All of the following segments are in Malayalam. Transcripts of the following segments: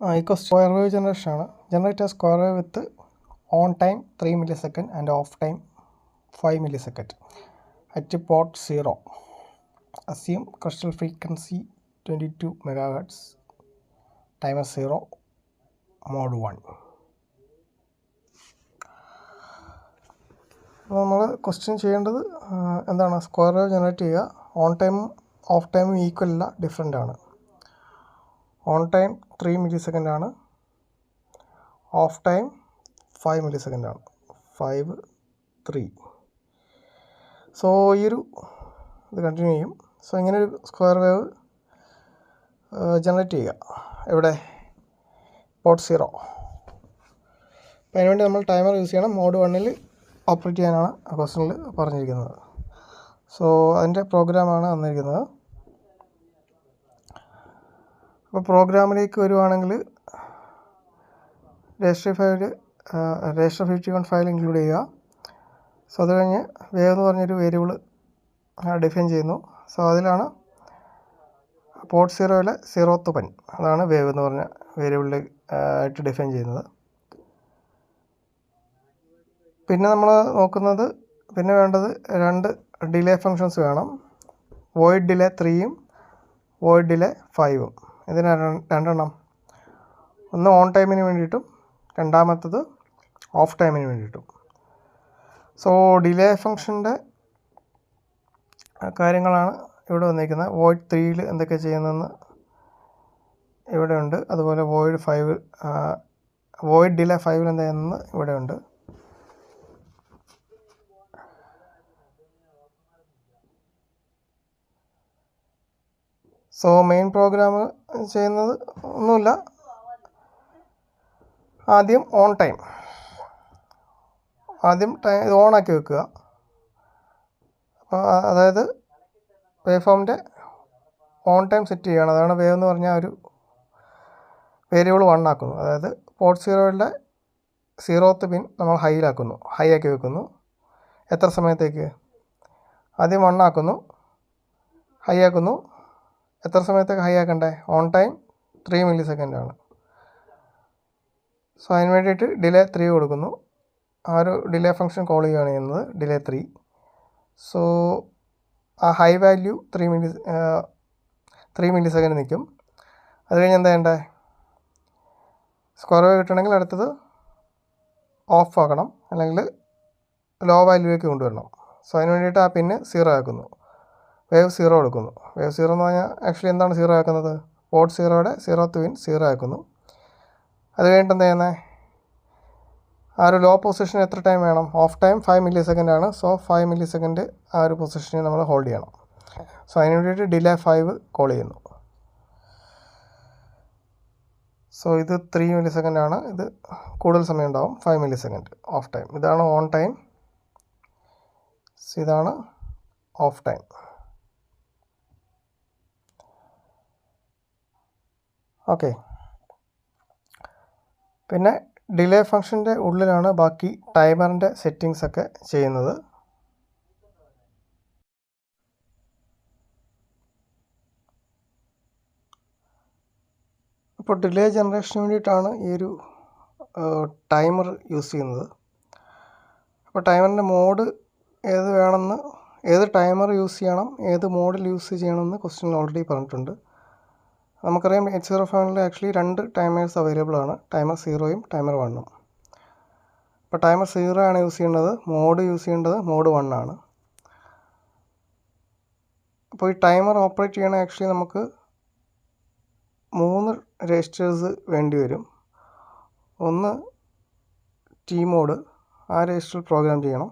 ഈ ക്വസ്റ്റ്യൻ സ്ക്വയർ വേവ് ജനറേഷൻ ആണ്. Generate A square wave with on time 3 millisecond and of time 5 millisecond at port 0. Assume crystal frequency 22 megahertz, timer 0, mode 1. അപ്പോൾ നമ്മൾ ക്വസ്റ്റ്യൻ ചെയ്യേണ്ടത് എന്താണ്? സ്ക്വയർ വേവ് ജനറേറ്റ് ചെയ്യുക. ഓൺ ടൈമും ഓഫ് ടൈമും ഈക്വൽ അല്ല, ഡിഫറെൻ്റ് ആണ്. ഓൺ ടൈം 3 millisecond ആണ്, ഓഫ് ടൈം 5 millisecond ആണ്. 5, 3. സോ ഈ ഒരു ഇത് കണ്ടിന്യൂ ചെയ്യും. സോ ഇങ്ങനെ ഒരു സ്ക്വയർ വേവ് ജനറേറ്റ് ചെയ്യുക. എവിടെ? പോർട്ട് 0. അപ്പോൾ അതിനുവേണ്ടി നമ്മൾ ടൈമർ യൂസ് ചെയ്യണം. മോഡ് 1 ഓപ്പറേറ്റ് ചെയ്യാനാണ് ക്വസ്റ്റനിൽ പറഞ്ഞിരിക്കുന്നത്. സോ അതിൻ്റെ പ്രോഗ്രാമാണ് തന്നിരിക്കുന്നത്. അപ്പോൾ പ്രോഗ്രാമിലേക്ക് വരുവാണെങ്കിൽ രജിസ്റ്റർ 51 ഫയൽ ഇൻക്ലൂഡ് ചെയ്യുക. സോ അത് കഴിഞ്ഞ് വേവ് എന്ന് പറഞ്ഞൊരു വേരിയബിൾ ഡിഫൈൻ ചെയ്യുന്നു. സോ അതിലാണ് പോർട്ട് 0-ലെ 0th പൻ, അതാണ് വേവ് എന്ന് പറഞ്ഞ വേരിയബിളിൽ ആയിട്ട് ഡിഫൈൻ ചെയ്യുന്നത്. പിന്നെ നമ്മൾ നോക്കുന്നത്, പിന്നെ വേണ്ടത് 2 ഡിലേ ഫങ്ഷൻസ് വേണം. വോയിഡ് ഡിലേ 3ഉം വോയിഡ് ഡിലേ 5ഉം. ഇതിന് 2 ഒന്ന് ഓൺ ടൈമിന് വേണ്ടിയിട്ടും രണ്ടാമത്തത് ഓഫ് ടൈമിന് വേണ്ടിയിട്ടും. സോ ഡിലേ ഫങ്ഷൻ്റെ കാര്യങ്ങളാണ് ഇവിടെ വന്നിരിക്കുന്നത്. വോയിഡ് 3ൽ എന്തൊക്കെ ചെയ്യുന്നതെന്ന് ഇവിടെ ഉണ്ട്. അതുപോലെ വോയിഡ് ഡിലേ 5ൽ എന്താ ചെയ്യുന്നതെന്ന് ഇവിടെ ഉണ്ട്. സോ മെയിൻ പ്രോഗ്രാം ചെയ്യുന്നത് ഒന്നുമില്ല. ആദ്യം ഇത് ഓണാക്കി വെക്കുക. അപ്പോൾ അതായത് വേവ് ഫോമിൻ്റെ ഓൺ ടൈം സെറ്റ് ചെയ്യുകയാണ്. അതാണ് വേവ് എന്ന് പറഞ്ഞാൽ ഒരു വേരിയബിൾ 1 ആക്കുന്നു. അതായത് പോർട്ട് 0-ലെ 0th പിൻ നമ്മൾ ഹൈ ആക്കി വെക്കുന്നു. എത്ര സമയത്തേക്ക്? ആദ്യം 1 ആക്കുന്നു, ഹൈ ആക്കുന്നു. എത്ര സമയത്തേക്ക് ഹൈ ആക്കണ്ടേ? ഓൺ ടൈം 3 millisecond ആണ്. സോ അതിന് വേണ്ടിയിട്ട് ഡിലേ 3 കൊടുക്കുന്നു. ആ ഒരു ഡിലേ ഫംഗ്ഷൻ കോൾ ചെയ്യുകയാണ് ചെയ്യുന്നത്, ഡിലേ 3. സോ ആ ഹൈ വാല്യൂ 3 millisecond നിൽക്കും. അത് കഴിഞ്ഞ് എന്താ ചെയ്യണ്ടേ? സ്ക്വയർ വേവ് കിട്ടണമെങ്കിൽ അടുത്തത് ഓഫ് ആക്കണം, അല്ലെങ്കിൽ ലോ വാല്യൂലേക്ക് കൊണ്ടുവരണം. സോ അതിന് വേണ്ടിയിട്ട് ആ പിന്ന് 0 ആക്കുന്നു, വേവ് 0 കൊടുക്കുന്നു. വേവ് 0 എന്ന് പറഞ്ഞാൽ ആക്ച്വലി എന്താണ് 0 ആക്കുന്നത്? പോർട്ട് 0-യുടെ 0th പിൻ 0 ആക്കുന്നു. അത് കഴിഞ്ഞിട്ട് എന്താ ചെയ്യുന്നത്? ആ ഒരു ലോ പൊസിഷൻ എത്ര ടൈം വേണം? ഓഫ് ടൈം 5 millisecond ആണ്. സോ 5 millisecond ആ ഒരു പൊസിഷനിൽ നമ്മൾ ഹോൾഡ് ചെയ്യണം. സോ അതിന് വേണ്ടിയിട്ട് ഡിലേ 5 കോൾ ചെയ്യുന്നു. സോ ഇത് 3 millisecond ആണ്. ഇത് കൂടുതൽ സമയം ഉണ്ടാവും, 5 millisecond ഓഫ് ടൈം. ഇതാണ് ഓൺ ടൈം, ഇതാണ് ഓഫ് ടൈം. ഓക്കെ. പിന്നെ ഡിലേ ഫംഗ്ഷൻ്റെ ഉള്ളിലാണ് ബാക്കി ടൈമറിൻ്റെ സെറ്റിങ്സ് ഒക്കെ ചെയ്യുന്നത്. ഇപ്പോൾ ഡിലേ ജനറേഷന് വേണ്ടിയിട്ടാണ് ഈ ഒരു ടൈമർ യൂസ് ചെയ്യുന്നത്. അപ്പോൾ ടൈമറിൻ്റെ മോഡ് ഏത് ടൈമർ യൂസ് ചെയ്യണം, ഏത് മോഡിൽ യൂസ് ചെയ്യണമെന്ന് ക്വസ്റ്റ്യനിൽ ഓൾറെഡി പറഞ്ഞിട്ടുണ്ട്. നമുക്കറിയാം 8051-ൽ ആക്ച്വലി 2 ടൈമേഴ്സ് അവൈലബിൾ ആണ്, ടൈമർ 0ഉം ടൈമർ 1ഉം. അപ്പോൾ ടൈമർ 0 ആണ് യൂസ് ചെയ്യേണ്ടത്. മോഡ് യൂസ് ചെയ്യേണ്ടത് മോഡ് 1 ആണ്. അപ്പോൾ ഈ ടൈമർ ഓപ്പറേറ്റ് ചെയ്യണ ആക്ച്വലി നമുക്ക് 3 രജിസ്റ്റേഴ്സ് വേണ്ടി വരും. ഒന്ന് ടി മോഡ്, ആ രജിസ്റ്ററിൽ പ്രോഗ്രാം ചെയ്യണം.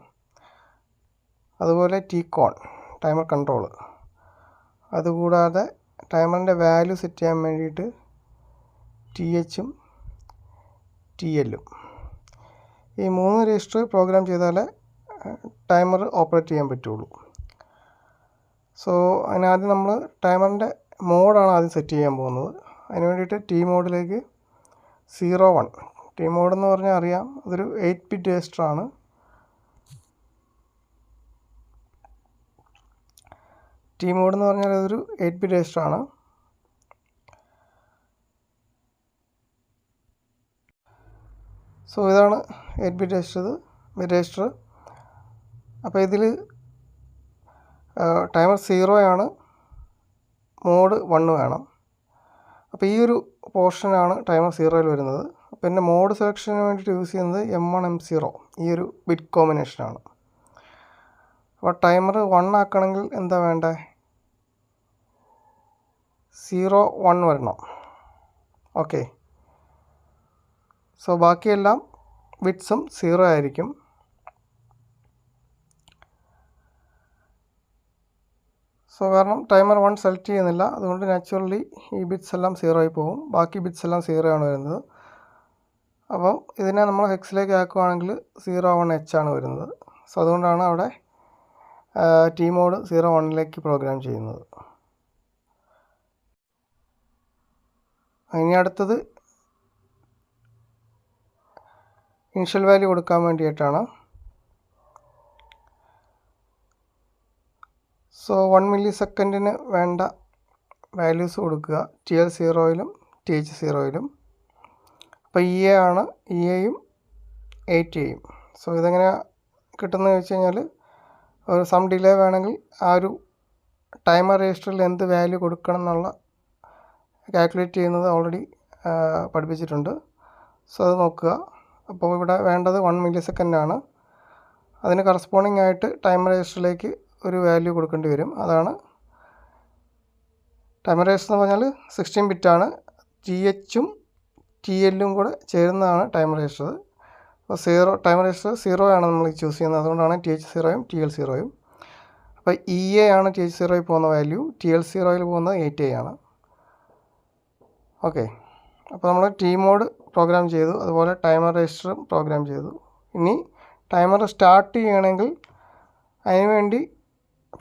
അതുപോലെ T-con ടൈമർ കൺട്രോൾ. അതുകൂടാതെ ടൈമറിൻ്റെ വാല്യൂ സെറ്റ് ചെയ്യാൻ വേണ്ടിയിട്ട് THഉം TL-ഉം. ഈ 3 രജിസ്റ്റർ പ്രോഗ്രാം ചെയ്താലേ ടൈമർ ഓപ്പറേറ്റ് ചെയ്യാൻ പറ്റുള്ളൂ. സോ അതിനാദ്യം നമ്മൾ ടൈമറിൻ്റെ മോഡാണ് ആദ്യം സെറ്റ് ചെയ്യാൻ പോകുന്നത്. അതിന് വേണ്ടിയിട്ട് ടി മോഡിലേക്ക് 01. ടി മോഡ് എന്ന് പറഞ്ഞാൽ അറിയാം, അതൊരു 8-bit രജിസ്റ്ററാണ്. ടി മോഡ് എന്ന് പറഞ്ഞാൽ അതൊരു 8-bit രജിസ്റ്ററാണ്. സോ ഇതാണ് 8-bit രജിസ്റ്റർ. അപ്പോൾ ഇതിൽ ടൈമർ 0 ആണ്, മോഡ് 1 വേണം. അപ്പോൾ ഈ ഒരു പോർഷനാണ് ടൈമർ 0യിൽ വരുന്നത്. പിന്നെ മോഡ് സെലക്ഷന് വേണ്ടിയിട്ട് യൂസ് ചെയ്യുന്നത് M1 M0 ഈ ഒരു ബിറ്റ് കോമ്പിനേഷനാണ്. അപ്പോൾ ടൈമർ 1 ആക്കണമെങ്കിൽ എന്താ വേണ്ടേ? 0 1 വരണം. ഓക്കെ. സോ ബാക്കിയെല്ലാം ബിറ്റ്സും 0 ആയിരിക്കും. സോ കാരണം ടൈമർ 1 സെലക്ട് ചെയ്യുന്നില്ല, അതുകൊണ്ട് നാച്ചുറലി ഈ ബിറ്റ്സ് എല്ലാം 0 ആയി പോകും. ബാക്കി ബിറ്റ്സ് എല്ലാം 0 ആണ് വരുന്നത്. അപ്പോൾ ഇതിനെ നമ്മൾ ഹെക്സിലേക്ക് ആക്കുകയാണെങ്കിൽ 01H ആണ് വരുന്നത്. സോ അതുകൊണ്ടാണ് അവിടെ ടി മോഡ് 01ലേക്ക് പ്രോഗ്രാം ചെയ്യുന്നത്. ഇനി അടുത്തത് ഇനിഷ്യൽ വാല്യൂ കൊടുക്കാൻ വേണ്ടിയിട്ടാണ്. സോ 1 millisecond വേണ്ട വാല്യൂസ് കൊടുക്കുക TL0യിലും TH0യിലും. അപ്പോൾ EA ആണ്, EAയും 8Aയും. സോ ഇതെങ്ങനെ കിട്ടുന്നത് വെച്ച് കഴിഞ്ഞാൽ ഒരു സം ഡിലേ വേണമെങ്കിൽ ആ ഒരു ടൈമർ രജിസ്റ്ററിൽ എന്ത് വാല്യൂ കൊടുക്കണം എന്നുള്ള കാൽക്കുലേറ്റ് ചെയ്യുന്നത് ഓൾറെഡി പഠിപ്പിച്ചിട്ടുണ്ട്. സോ അത് നോക്കുക. അപ്പോൾ ഇവിടെ വേണ്ടത് 1 millisecond ആണ്. അതിന് കറസ്പോണ്ടിങ് ആയിട്ട് ടൈമർ രജിസ്റ്ററിലേക്ക് ഒരു വാല്യൂ കൊടുക്കേണ്ടി വരും. അതാണ് ടൈമർ രജിസ്റ്റർ എന്ന് പറഞ്ഞാൽ 16 ബിറ്റാണ്. THഉം TLഉം കൂടെ ചേരുന്നതാണ് ടൈമർ രജിസ്റ്റർ. അപ്പോൾ ടൈമർ രജിസ്റ്റർ 0 ആണ് നമ്മൾ ചൂസ് ചെയ്യുന്നത്, അതുകൊണ്ടാണ് TH0യും TL0യും. അപ്പോൾ EA ആണ് TH0യിൽ പോകുന്ന വാല്യൂ, TL0യിൽ പോകുന്നത് 8A ആണ്. ഓക്കെ. അപ്പോൾ നമ്മൾ ടി മോഡ് പ്രോഗ്രാം ചെയ്തു, അതുപോലെ ടൈമർ രജിസ്റ്ററും പ്രോഗ്രാം ചെയ്തു. ഇനി ടൈമർ സ്റ്റാർട്ട് ചെയ്യണമെങ്കിൽ അതിനുവേണ്ടി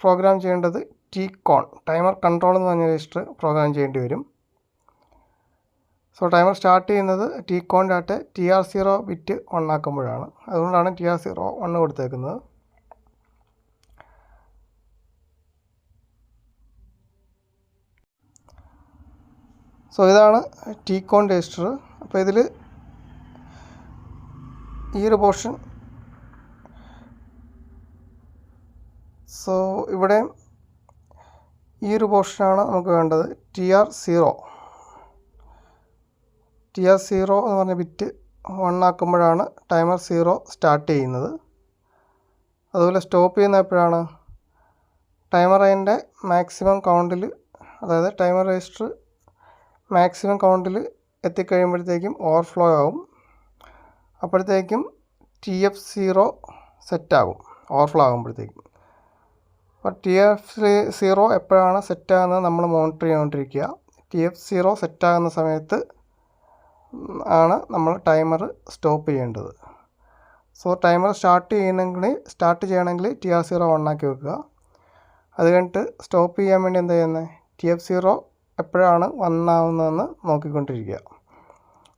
പ്രോഗ്രാം ചെയ്യേണ്ടത് TCON ടൈമർ കൺട്രോൾ എന്ന് പറഞ്ഞ രജിസ്റ്റർ പ്രോഗ്രാം ചെയ്യേണ്ടി വരും. സോ ടൈമർ സ്റ്റാർട്ട് ചെയ്യുന്നത് TCON TR0 ബിറ്റ് 1 ആക്കുമ്പോഴാണ്. അതുകൊണ്ടാണ് TR0 1 കൊടുത്തേക്കുന്നത്. സോ ഇതാണ് TCON രജിസ്റ്റർ. അപ്പോൾ ഇതിൽ ഈ ഒരു പോർഷൻ, സോ ഇവിടെ ഈ ഒരു പോർഷനാണ് നമുക്ക് വേണ്ടത്. TR0 എന്ന് പറഞ്ഞ ബിറ്റ് 1 ആക്കുമ്പോഴാണ് ടൈമർ 0 സ്റ്റാർട്ട് ചെയ്യുന്നത്. അതുപോലെ സ്റ്റോപ്പ് ചെയ്യുന്ന എപ്പോഴാണ്? ടൈമർ അതിൻ്റെ മാക്സിമം കൗണ്ടിൽ, അതായത് ടൈമർ രജിസ്റ്റർ മാക്സിമം കൗണ്ടിൽ എത്തിക്കഴിയുമ്പോഴത്തേക്കും ഓവർഫ്ലോ ആവും. അപ്പോഴത്തേക്കും TF0 സെറ്റാകും ഓവർഫ്ലോ ആകുമ്പോഴത്തേക്കും. അപ്പോൾ TF0 എപ്പോഴാണ് സെറ്റാകുന്നത് നമ്മൾ മോണിറ്റർ ചെയ്തുകൊണ്ടിരിക്കുക. TF0 സെറ്റാകുന്ന സമയത്ത് ആണ് നമ്മൾ ടൈമർ സ്റ്റോപ്പ് ചെയ്യേണ്ടത്. സോ ടൈമർ സ്റ്റാർട്ട് ചെയ്യണമെങ്കിൽ TR0 1 ആക്കി വെക്കുക. അത് കഴിഞ്ഞിട്ട് സ്റ്റോപ്പ് ചെയ്യാൻ വേണ്ടി എന്താ ചെയ്യുന്നത്? TF0 എപ്പോഴാണ് 1 ആവുന്നതെന്ന് നോക്കിക്കൊണ്ടിരിക്കുക.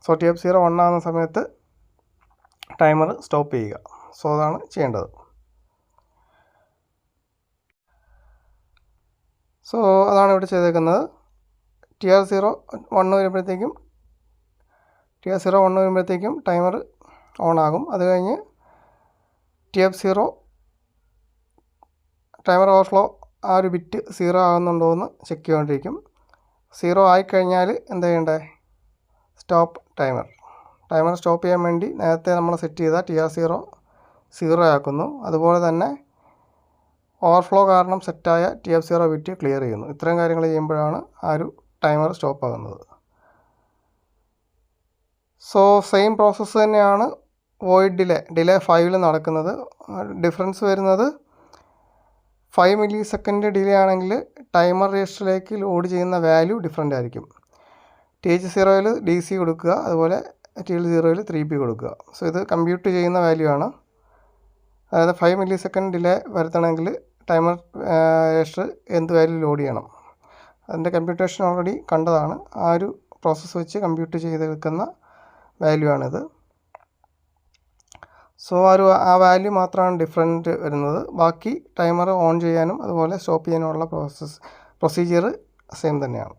സോ TF0 1 ആവുന്ന സമയത്ത് ടൈമർ സ്റ്റോപ്പ് ചെയ്യുക. സോ അതാണ് ചെയ്യേണ്ടത്. സോ അതാണ് ഇവിടെ ചെയ്തേക്കുന്നത്. TR0 1 വരുമ്പോഴത്തേക്കും ടൈമർ ഓൺ ആകും. അത് കഴിഞ്ഞ് TF0 ടൈമർ ഓവർഫ്ലോ ആ ഒരു ബിറ്റ് 0 ആകുന്നുണ്ടോ എന്ന് ചെക്ക് ചെയ്തുകൊണ്ടിരിക്കും. 0 ആയിക്കഴിഞ്ഞാൽ എന്താ ചെയ്യേണ്ടത്? സ്റ്റോപ്പ് ടൈമർ സ്റ്റോപ്പ് ചെയ്യാൻ വേണ്ടി നേരത്തെ നമ്മൾ സെറ്റ് ചെയ്ത TR0 0 ആക്കുന്നു. അതുപോലെ തന്നെ ഓവർഫ്ലോ കാരണം സെറ്റായ TF0 ബിറ്റ് ക്ലിയർ ചെയ്യുന്നു. ഇത്രയും കാര്യങ്ങൾ ചെയ്യുമ്പോഴാണ് ആ ഒരു ടൈമർ സ്റ്റോപ്പ് ആകുന്നത്. സോ സെയിം പ്രോസസ്സ് തന്നെയാണ് വോയിഡ് ഡിലേ 5ൽ നടക്കുന്നത്. ഡിഫറൻസ് വരുന്നത് 5 millisecond ഡിലേ ആണെങ്കിൽ ടൈമർ രജിസ്റ്ററിലേക്ക് ലോഡ് ചെയ്യുന്ന വാല്യൂ ഡിഫറൻ്റ് ആയിരിക്കും. TH0യിൽ DC കൊടുക്കുക, അതുപോലെ TL0യിൽ 3P കൊടുക്കുക. സോ ഇത് കമ്പ്യൂട്ട് ചെയ്യുന്ന വാല്യൂ ആണ്. അതായത് 5 millisecond ഡിലേ വരുത്തണമെങ്കിൽ ടൈമർ രജിസ്റ്റർ എന്ത് വാല്യൂ ലോഡ് ചെയ്യണം, അതിൻ്റെ കമ്പ്യൂട്ടേഷൻ ഓൾറെഡി കണ്ടതാണ്. ആ ഒരു പ്രോസസ്സ് വെച്ച് കമ്പ്യൂട്ട് ചെയ്തെടുക്കുന്ന വാല്യൂ ആണിത്. സോ ആ വാല്യൂ മാത്രമാണ് ഡിഫറൻറ്റ് വരുന്നത്. ബാക്കി ടൈമർ ഓൺ ചെയ്യാനും അതുപോലെ സ്റ്റോപ്പ് ചെയ്യാനുമുള്ള പ്രൊസീജിയർ സെയിം തന്നെയാണ്.